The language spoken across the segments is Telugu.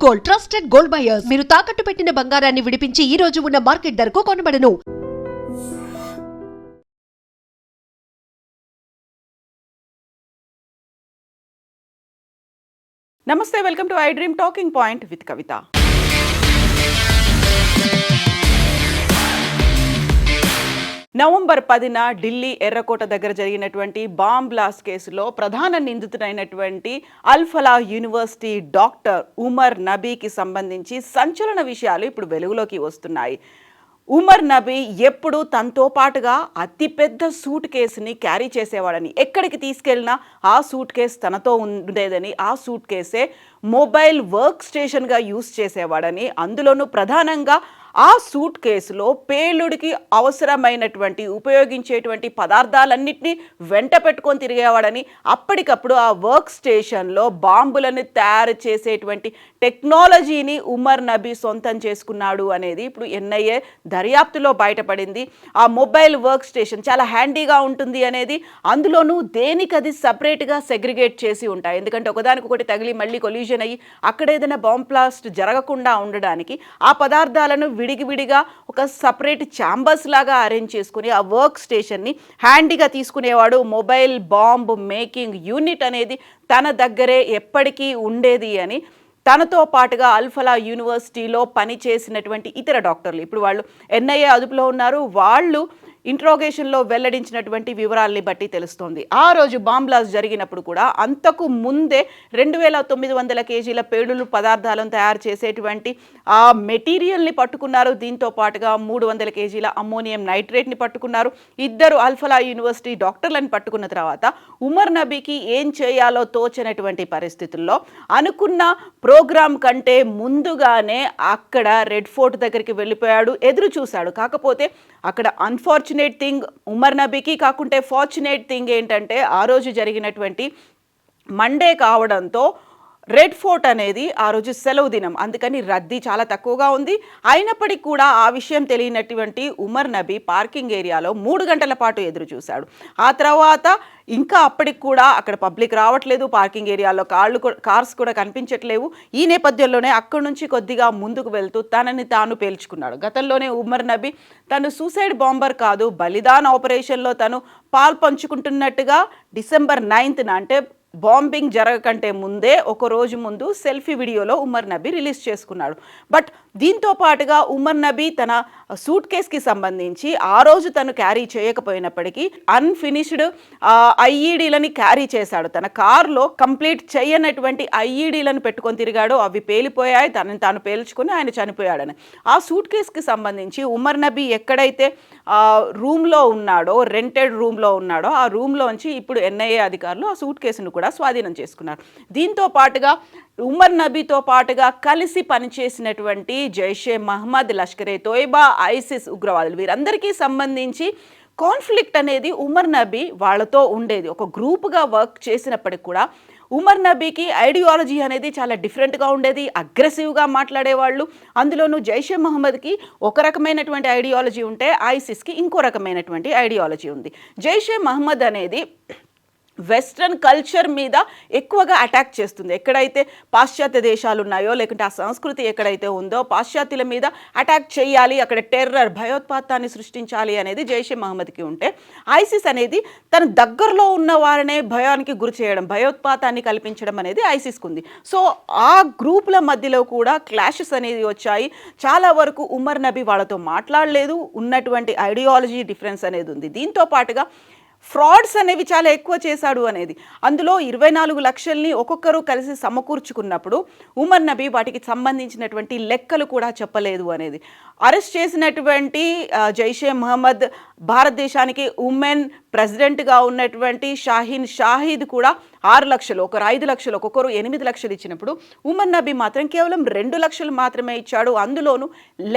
Gold, trusted gold buyers. మీరు తాకట్టు పెట్టిన బంగారాన్ని విడిపించి ఈ రోజు ఉన్న మార్కెట్ ధరకు కొనబడను. నమస్తే, welcome to I dream talking point with Kavitha. November 10న ఢిల్లీ ఎర్రకోట దగ్గర జరిగినటువంటి బాంబ్ బ్లాస్ట్ కేసులో ప్రధాన నిందితుడైనటువంటి అల్ ఫలాహ్ యూనివర్సిటీ డాక్టర్ ఉమర్ నబీకి సంబంధించి సంచలన విషయాలు ఇప్పుడు వెలుగులోకి వస్తున్నాయి. ఉమర్ నబీ ఎప్పుడు తనతో పాటుగా అతిపెద్ద సూట్ కేసుని క్యారీ చేసేవాడని, ఎక్కడికి తీసుకెళ్ళినా ఆ సూట్ కేసు తనతో ఉండేదని, ఆ సూట్ కేసే మొబైల్ వర్క్ స్టేషన్గా యూజ్ చేసేవాడని, అందులోనూ ప్రధానంగా ఆ సూట్ కేసులో పేలుడికి అవసరమైనటువంటి ఉపయోగించేటువంటి పదార్థాలన్నింటినీ వెంట పెట్టుకొని తిరిగేవాడని, అప్పటికప్పుడు ఆ వర్క్ స్టేషన్లో బాంబులను తయారు చేసేటువంటి టెక్నాలజీని ఉమర్ నబీ సొంతం చేసుకున్నాడు అనేది ఇప్పుడు ఎన్ఐఏ దర్యాప్తులో బయటపడింది. ఆ మొబైల్ వర్క్ స్టేషన్ చాలా హ్యాండీగా ఉంటుంది అనేది, అందులోనూ దేనికది సపరేట్గా సెగ్రిగేట్ చేసి ఉంటాయి. ఎందుకంటే ఒకదానికొకటి తగిలి మళ్ళీ కొల్యూజన్ అయ్యి అక్కడ ఏదైనా బాంబ్ బ్లాస్ట్ జరగకుండా ఉండడానికి ఆ పదార్థాలను విడివిడిగా ఒక సపరేట్ ఛాంబర్స్ లాగా అరేంజ్ చేసుకుని ఆ వర్క్ స్టేషన్ని హ్యాండీగా తీసుకునేవాడు. మొబైల్ బాంబ్ మేకింగ్ యూనిట్ అనేది తన దగ్గరే ఎప్పటికీ ఉండేది అని తనతో పాటుగా అల్ ఫలాహ్ యూనివర్సిటీలో పనిచేసినటువంటి ఇతర డాక్టర్లు, ఇప్పుడు వాళ్ళు ఎన్ఐఏ అదుపులో ఉన్నారు, వాళ్ళు ఇంట్రోగేషన్లో వెల్లడించినటువంటి వివరాల్ని బట్టి తెలుస్తోంది. ఆ రోజు బాంబ్ బ్లాస్ట్ జరిగినప్పుడు కూడా అంతకు ముందే 2900 కేజీల పేలుడు పదార్థాలను తయారు చేసేటువంటి ఆ మెటీరియల్ని పట్టుకున్నారు. దీంతో పాటుగా 300 కేజీల అమ్మోనియం నైట్రేట్ని పట్టుకున్నారు. ఇద్దరు అల్ ఫలాహ్ యూనివర్సిటీ డాక్టర్లను పట్టుకున్న తర్వాత ఉమర్ నబీకి ఏం చేయాలో తోచనటువంటి పరిస్థితుల్లో అనుకున్న ప్రోగ్రామ్ కంటే ముందుగానే అక్కడ రెడ్ ఫోర్ట్ దగ్గరికి వెళ్ళిపోయాడు, ఎదురు చూశాడు. కాకపోతే అక్కడ అన్ఫార్చునేట్ థింగ్ ఉమర్ నబీకి కాకుంటే ఫార్చునేట్ థింగ్ ఏంటంటే ఆ రోజు జరిగినటువంటి మండే కావడంతో రెడ్ ఫోర్ట్ అనేది ఆ రోజు సెలవు దినం, అందుకని రద్దీ చాలా తక్కువగా ఉంది. అయినప్పటికీ కూడా ఆ విషయం తెలియనటువంటి ఉమర్ నబీ పార్కింగ్ ఏరియాలో 3 గంటల పాటు ఎదురు చూశాడు. ఆ తర్వాత ఇంకా అప్పటికి కూడా అక్కడ పబ్లిక్ రావట్లేదు, పార్కింగ్ ఏరియాలో కార్స్ కూడా కనిపించట్లేవు. ఈ నేపథ్యంలోనే అక్కడి నుంచి కొద్దిగా ముందుకు వెళ్తూ తనని తాను పేల్చుకున్నాడు. గతంలోనే ఉమర్ నబీ తను సూసైడ్ బాంబర్ కాదు, బలిదాన్ ఆపరేషన్లో తను పాల్పంచుకుంటున్నట్టుగా డిసెంబర్ 9న అంటే బాంబింగ్ జరగకంటే ముందే ఒక రోజు ముందు సెల్ఫీ వీడియోలో ఉమర్ నబీ రిలీజ్ చేసుకున్నాడు. బట్ దీంతో పాటుగా ఉమర్ నబీ తన సూట్ కేస్కి సంబంధించి ఆ రోజు తను క్యారీ చేయకపోయినప్పటికీ అన్ఫినిష్డ్ ఐఈడీలని క్యారీ చేశాడు. తన కారులో కంప్లీట్ చేయనటువంటి ఐఈడీలను పెట్టుకొని తిరిగాడు. అవి పేలిపోయాయి, తనని తాను పేల్చుకొని ఆయన చనిపోయాడని. ఆ సూట్ కేస్కి సంబంధించి ఉమర్ నబీ ఎక్కడైతే రూమ్లో ఉన్నాడో, రెంటెడ్ రూమ్లో ఉన్నాడో, ఆ రూమ్లోంచి ఇప్పుడు ఎన్ఐఏ అధికారులు ఆ సూట్ కేసును కూడా స్వాధీనం చేసుకున్నారు. దీంతో పాటుగా ఉమర్ నబీతో పాటుగా కలిసి పనిచేసినటువంటి జైషే మహమ్మద్, లష్కరే తోయిబా, ఐసిస్ ఉగ్రవాదులు, వీరందరికీ సంబంధించి కాన్ఫ్లిక్ట్ అనేది ఉమర్ నబీ వాళ్ళతో ఉండేది. ఒక గ్రూప్గా వర్క్ చేసినప్పటికి కూడా ఉమర్ నబీకి ఐడియాలజీ అనేది చాలా డిఫరెంట్గా ఉండేది, అగ్రెసివ్గా మాట్లాడేవాళ్ళు. అందులోనూ జైషే మహమ్మద్కి ఒక రకమైనటువంటి ఐడియాలజీ ఉంటే ఐసిస్కి ఇంకో రకమైనటువంటి ఐడియాలజీ ఉంది. జైషే మహమ్మద్ అనేది వెస్ట్రన్ కల్చర్ మీద ఎక్కువగా అటాక్ చేస్తుంది. ఎక్కడైతే పాశ్చాత్య దేశాలు ఉన్నాయో, లేకుంటే ఆ సంస్కృతి ఎక్కడైతే ఉందో పాశ్చాత్యుల మీద అటాక్ చేయాలి, అక్కడ టెర్రర్ భయోత్పాతాన్ని సృష్టించాలి అనేది జైషే మహమ్మద్కి ఉంటే, ఐసిస్ అనేది తన దగ్గరలో ఉన్న వారినే భయానికి గురి చేయడం, భయోత్పాతాన్ని కల్పించడం అనేది ఐసిస్కు ఉంది. సో ఆ గ్రూపుల మధ్యలో కూడా క్లాషెస్ అనేది వచ్చాయి. చాలా వరకు ఉమర్ నబీ వాళ్ళతో మాట్లాడలేదు, ఉన్నటువంటి ఐడియాలజీ డిఫరెన్స్ అనేది ఉంది. దీంతో పాటుగా ఫ్రాడ్స్ అనేవి చాలా ఎక్కువ చేశాడు అనేది, అందులో 24 లక్షల్ని ఒక్కొక్కరు కలిసి సమకూర్చుకున్నప్పుడు ఉమర్ నబీ వాటికి సంబంధించినటువంటి లెక్కలు కూడా చెప్పలేదు అనేది. అరెస్ట్ చేసినటువంటి జైషే మహమ్మద్ భారతదేశానికి ఉమెన్ ప్రెసిడెంట్గా ఉన్నటువంటి షాహీన్ షాహీద్ కూడా 6 లక్షలు, ఒకరు 5 లక్షలు, ఒక్కొక్కరు 8 లక్షలు ఇచ్చినప్పుడు ఉమర్ నబీ మాత్రం కేవలం 2 లక్షలు మాత్రమే ఇచ్చాడు. అందులోనూ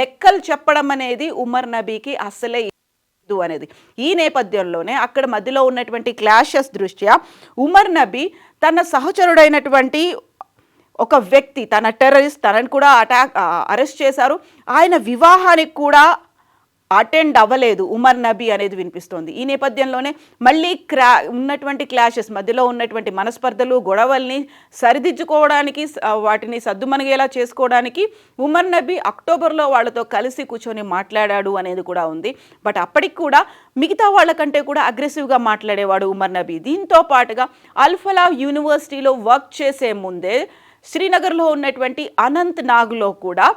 లెక్కలు చెప్పడం అనేది ఉమర్ నబీకి అసలే అనేది. ఈ నేపథ్యంలోనే అక్కడ మధ్యలో ఉన్నటువంటి క్లాషెస్ దృష్ట్యా ఉమర్ నబీ తన సహచరుడైనటువంటి ఒక వ్యక్తి, తన టెర్రరిస్ట్, తనని కూడా అరెస్ట్ చేశారు. ఆయన వివాహానికి కూడా అటెండ్ అవ్వలేదు ఉమర్ నబీ అనేది వినిపిస్తోంది. ఈ నేపథ్యంలోనే మళ్ళీ ఉన్నటువంటి క్లాషెస్ మధ్యలో ఉన్నటువంటి మనస్పర్ధలు గొడవల్ని సరిదిద్దుకోవడానికి వాటిని సద్దుమణిగేలా చేసుకోవడానికి ఉమర్ నబీ అక్టోబర్లో వాళ్ళతో కలిసి కూర్చొని మాట్లాడాడు అనేది కూడా ఉంది. బట్ అప్పటికి కూడా మిగతా వాళ్ళకంటే కూడా అగ్రెసివ్గా మాట్లాడేవాడు ఉమర్ నబీ. దీంతో పాటుగా అల్ఫలా యూనివర్సిటీలో వర్క్ చేసే ముందే శ్రీనగర్లో ఉన్నటువంటి అనంత్ నాగ్లో కూడా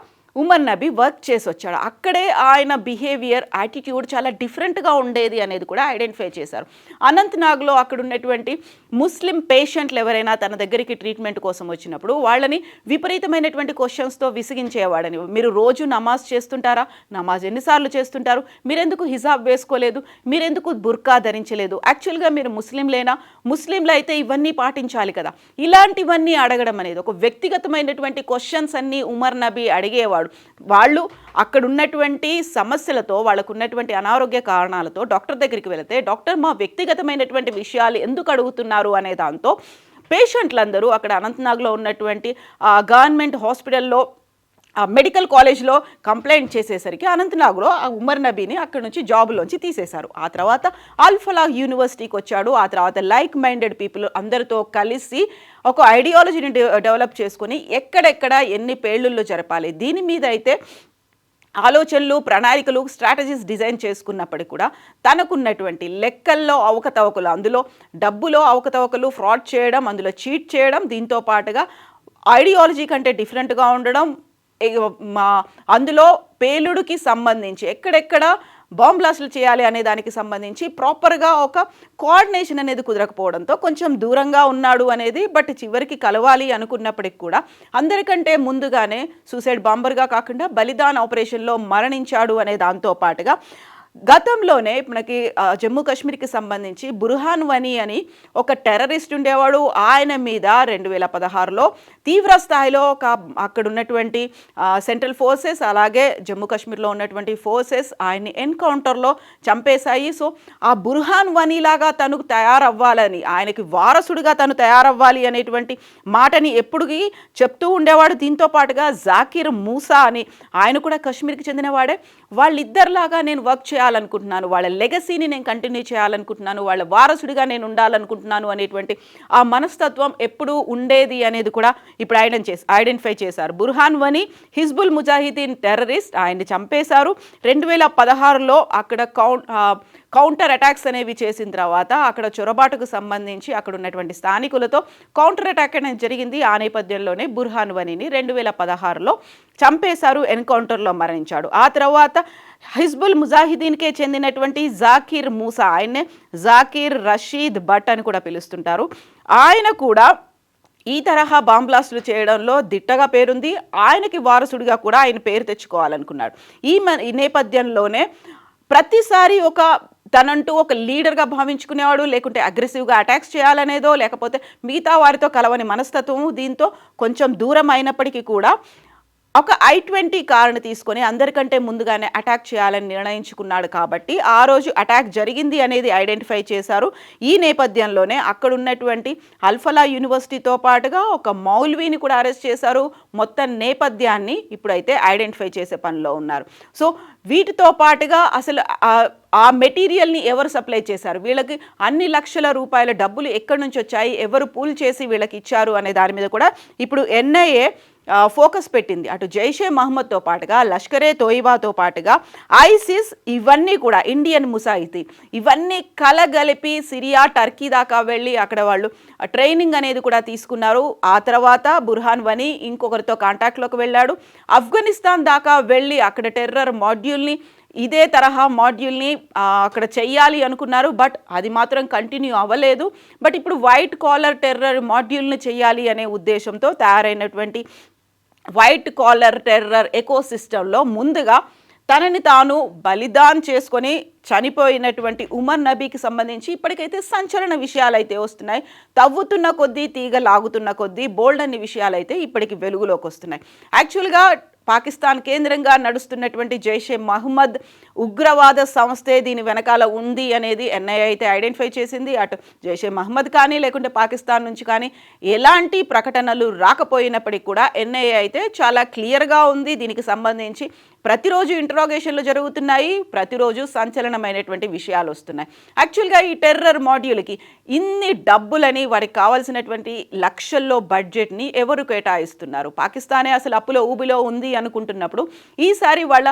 ఉమర్ నబీ వర్క్ చేసి వచ్చాడు. అక్కడే ఆయన బిహేవియర్ యాటిట్యూడ్ చాలా డిఫరెంట్గా ఉండేది అనేది కూడా ఐడెంటిఫై చేశారు. అనంతనాగ్లో అక్కడ ఉన్నటువంటి ముస్లిం పేషెంట్లు ఎవరైనా తన దగ్గరికి ట్రీట్మెంట్ కోసం వచ్చినప్పుడు వాళ్ళని విపరీతమైనటువంటి క్వశ్చన్స్తో విసిగించేవాడని. మీరు రోజు నమాజ్ చేస్తుంటారా? నమాజ్ ఎన్నిసార్లు చేస్తుంటారు? మీరెందుకు హిజాబ్ వేసుకోలేదు? మీరెందుకు బుర్కా ధరించలేదు? యాక్చువల్గా మీరు ముస్లింలేనా? ముస్లింలు అయితే ఇవన్నీ పాటించాలి కదా. ఇలాంటివన్నీ అడగడం అనేది ఒక వ్యక్తిగతమైనటువంటి క్వశ్చన్స్ అన్నీ ఉమర్ నబీ అడిగేవాడు. వాళ్ళు అక్కడ ఉన్నటువంటి సమస్యలతో వాళ్ళకు ఉన్నటువంటి అనారోగ్య కారణాలతో డాక్టర్ దగ్గరికి వెళితే డాక్టర్ మా వ్యక్తిగతమైనటువంటి విషయాలు ఎందుకు అడుగుతున్నారు అనే దాంతో పేషెంట్లందరూ అక్కడ అనంతనాగ్లో ఉన్నటువంటి గవర్నమెంట్ హాస్పిటల్లో మెడికల్ కాలేజ్లో కంప్లైంట్ చేసేసరికి అనంతనాగ్లో ఉమర్ నబీని అక్కడి నుంచి జాబులోంచి తీసేశారు. ఆ తర్వాత అల్ఫలా యూనివర్సిటీకి వచ్చాడు. ఆ తర్వాత లైక్ మైండెడ్ పీపుల్ అందరితో కలిసి ఒక ఐడియాలజీని డెవలప్ చేసుకొని ఎక్కడెక్కడ ఎన్ని పేలుళ్ళు జరపాలి దీని మీద అయితే ఆలోచనలు ప్రణాళికలు స్ట్రాటజీస్ డిజైన్ చేసుకున్నప్పటికీ కూడా తనకున్నటువంటి లెక్కల్లో అవకతవకలు, అందులో డబ్బులో అవకతవకలు, ఫ్రాడ్ చేయడం, అందులో చీట్ చేయడం, దీంతో పాటుగా ఐడియాలజీ కంటే డిఫరెంట్గా ఉండడం, అందులో పేలుడుకి సంబంధించి ఎక్కడెక్కడ బాంబ్ బ్లాస్టులు చేయాలి అనే దానికి సంబంధించి ప్రాపర్గా ఒక కోఆర్డినేషన్ అనేది కుదరకపోవడంతో కొంచెం దూరంగా ఉన్నాడు అనేది. బట్ చివరికి కలవాలి అనుకున్నప్పటికి కూడా అందరికంటే ముందుగానే సూసైడ్ బాంబర్గా కాకుండా బలిదాన్ ఆపరేషన్లో మరణించాడు అనే దాంతో పాటుగా గతంలోనే మనకి జమ్మూ కాశ్మీర్కి సంబంధించి బుర్హాన్ వనీ అని ఒక టెర్రరిస్ట్ ఉండేవాడు. ఆయన మీద 2016లో తీవ్ర స్థాయిలో అక్కడ ఉన్నటువంటి సెంట్రల్ ఫోర్సెస్ అలాగే జమ్మూ కాశ్మీర్లో ఉన్నటువంటి ఫోర్సెస్ ఆయన్ని ఎన్కౌంటర్లో చంపేశాయి. సో ఆ బుర్హాన్ వనీలాగా తను తయారవ్వాలని, ఆయనకి వారసుడిగా తను తయారవ్వాలి అనేటువంటి మాటని ఎప్పుడు చెప్తూ ఉండేవాడు. దీంతో పాటుగా జాకిర్ మూసా అని ఆయన కూడా కాశ్మీర్కి చెందినవాడే. వాళ్ళిద్దరిలాగా నేను వర్క్ చేయాలనుకుంటున్నాను, వాళ్ళ లెగసీని నేను కంటిన్యూ చేయాలనుకుంటున్నాను, వాళ్ళ వారసుడిగా నేను ఉండాలనుకుంటున్నాను అనేటువంటి ఆ మనస్తత్వం ఎప్పుడు ఉండేది అనేది కూడా ఇప్పుడు ఐడెంటిఫై చేశారు. బుర్హాన్ వనీ హిజ్బుల్ ముజాహిదీన్ టెర్రరిస్ట్, ఆయన్ని చంపేశారు. 2016లో అక్కడ కౌంటర్ అటాక్స్ అనేవి చేసిన తర్వాత అక్కడ చొరబాటుకు సంబంధించి అక్కడ ఉన్నటువంటి స్థానికులతో కౌంటర్ అటాక్ అనేది జరిగింది. ఆ నేపథ్యంలోనే బుర్హాన్ వనీని 2016లో చంపేశారు, ఎన్కౌంటర్లో మరణించాడు. ఆ తర్వాత హిజ్బుల్ ముజాహిదీన్కే చెందినటువంటి జాకిర్ మూసా, ఆయన్నే జాకిర్ రషీద్ భట్ అని కూడా పిలుస్తుంటారు. ఆయన కూడా ఈ తరహా బాంబ్ బ్లాస్టులు చేయడంలో దిట్టగా పేరుంది. ఆయనకి వారసుడిగా కూడా ఆయన పేరు తెచ్చుకోవాలనుకున్నాడు. ఈ నేపథ్యంలోనే ప్రతిసారి తనంటూ ఒక లీడర్గా భావించుకునేవాడు, లేకుంటే అగ్రెసివ్గా అటాక్స్ చేయాలనేదో, లేకపోతే మిగతా వారితో కలవని మనస్తత్వము. దీంతో కొంచెం దూరం అయినప్పటికీ కూడా ఒక I-20 కారుని తీసుకొని అందరికంటే ముందుగానే అటాక్ చేయాలని నిర్ణయించుకున్నాడు. కాబట్టి ఆ రోజు అటాక్ జరిగింది అనేది ఐడెంటిఫై చేశారు. ఈ నేపథ్యంలోనే అక్కడ ఉన్నటువంటి అల్ఫలా యూనివర్సిటీతో పాటుగా ఒక మౌల్వీని కూడా అరెస్ట్ చేశారు. మొత్తం నేపథ్యాన్ని ఇప్పుడైతే ఐడెంటిఫై చేసే పనిలో ఉన్నారు. సో వీటితో పాటుగా అసలు ఆ మెటీరియల్ని ఎవరు సప్లై చేశారు, వీళ్ళకి అన్ని లక్షల రూపాయల డబ్బులు ఎక్కడి నుంచి వచ్చాయి, ఎవరు పూల్ చేసి వీళ్ళకి ఇచ్చారు అనే దాని మీద కూడా ఇప్పుడు NIA ఫోకస్ పెట్టింది. అటు జైషే మహమ్మద్తో పాటుగా లష్కరే తోయిబాతో పాటుగా ఐసిస్, ఇవన్నీ కూడా ఇండియన్ ముసాయిదీ, ఇవన్నీ కలగలిపి సిరియా టర్కీ దాకా వెళ్ళి అక్కడ వాళ్ళు ట్రైనింగ్ అనేది కూడా తీసుకున్నారు. ఆ తర్వాత బుర్హాన్ వనీ ఇంకొకరితో కాంటాక్ట్లోకి వెళ్ళాడు. ఆఫ్ఘనిస్తాన్ దాకా వెళ్ళి అక్కడ టెర్రర్ మాడ్యూల్ని, ఇదే తరహా మాడ్యూల్ని అక్కడ చెయ్యాలి అనుకున్నారు. బట్ అది మాత్రం కంటిన్యూ అవ్వలేదు. బట్ ఇప్పుడు వైట్ కాలర్ టెర్రర్ మాడ్యూల్ని చెయ్యాలి అనే ఉద్దేశంతో తయారైనటువంటి వైట్ కాలర్ టెర్రర్ ఎకోసిస్టంలో ముందుగా తనని తాను బలిదాన్ చేసుకొని చనిపోయినటువంటి ఉమర్ నబీకి సంబంధించి ఇప్పటికైతే సంచలన విషయాలు అయితే వస్తున్నాయి. తవ్వుతున్న కొద్దీ తీగ లాగుతున్న కొద్దీ బోల్డ్ అన్ని విషయాలు అయితే ఇప్పటికి వెలుగులోకి వస్తున్నాయి. యాక్చువల్గా పాకిస్తాన్ కేంద్రంగా నడుస్తున్నటువంటి జైషే మహమ్మద్ ఉగ్రవాద సంస్థే దీని వెనకాల ఉంది అనేది ఎన్ఐఏ అయితే ఐడెంటిఫై చేసింది. అటు జైషే మహమ్మద్ కానీ లేకుంటే పాకిస్తాన్ నుంచి కానీ ఎలాంటి ప్రకటనలు రాకపోయినప్పటికీ కూడా ఎన్ఐఏ అయితే చాలా క్లియర్గా ఉంది. దీనికి సంబంధించి ప్రతిరోజు ఇంటరాగేషన్లు జరుగుతున్నాయి, ప్రతిరోజు సంచలనమైనటువంటి విషయాలు వస్తున్నాయి. యాక్చువల్గా ఈ టెర్రర్ మాడ్యూల్కి ఇన్ని డబ్బులని వారికి కావాల్సినటువంటి లక్షల్లో బడ్జెట్ని ఎవరు కేటాయిస్తున్నారు? పాకిస్తానే అసలు అప్పులో ఊబిలో ఉంది అనుకుంటున్నప్పుడు ఈసారి వాళ్ళ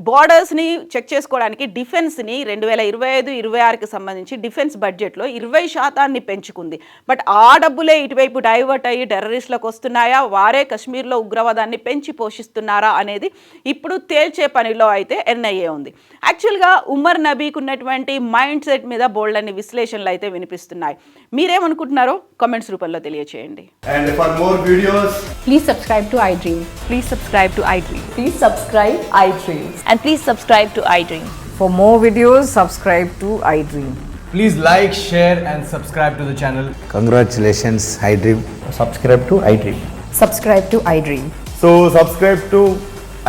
బోర్డర్స్ని చెక్ చేసుకోవడానికి డిఫెన్స్ని 2025-26కి సంబంధించి డిఫెన్స్ బడ్జెట్లో 20% పెంచుకుంది. బట్ ఆ డబ్బులే ఇటువైపు డైవర్ట్ అయ్యి టెర్రరిస్టులకు వస్తున్నాయా, వారే కశ్మీర్లో ఉగ్రవాదాన్ని పెంచి పోషిస్తున్నారా అనేది ఇప్పుడు తేల్చే పనిలో అయితే ఎన్ఐఏ ఉంది. యాక్చువల్గా ఉమర్ నబీకి ఉన్నటువంటి మైండ్ సెట్ మీద బోల్డన్ని విశ్లేషణలు అయితే వినిపిస్తున్నాయి. మీరేమనుకుంటున్నారో కామెంట్స్ రూపంలో తెలియచేయండి. And for more videos, Please subscribe to iDream. Please subscribe to iDream. Please subscribe iDream. And please subscribe to iDream. For more videos, subscribe to iDream. Please like, share and subscribe to the channel. Congratulations, iDream. Subscribe to iDream. Subscribe to iDream. so subscribe to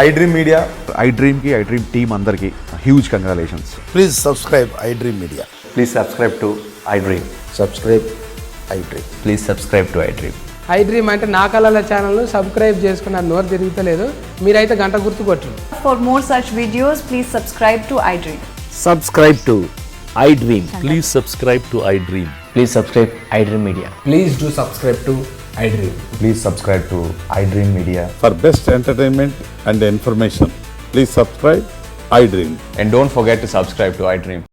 iDream Media. iDream team andarki huge congratulations. Please subscribe iDream Media. Please subscribe to iDream. Subscribe iDream. Please subscribe to iDream. iDream అంటే నా కళల ఛానల్ను సబ్స్క్రైబ్ చేసుకున్న నోరు తిరుగుతలేదు, మీరైతే గంట గుర్తు కొట్టండి. For more such videos, please subscribe to iDream. Subscribe to iDream. Please subscribe to iDream. Please subscribe iDream Media. Please do subscribe to iDream. Please subscribe to iDream Media. For best entertainment and information, please subscribe iDream. And don't forget to subscribe to iDream.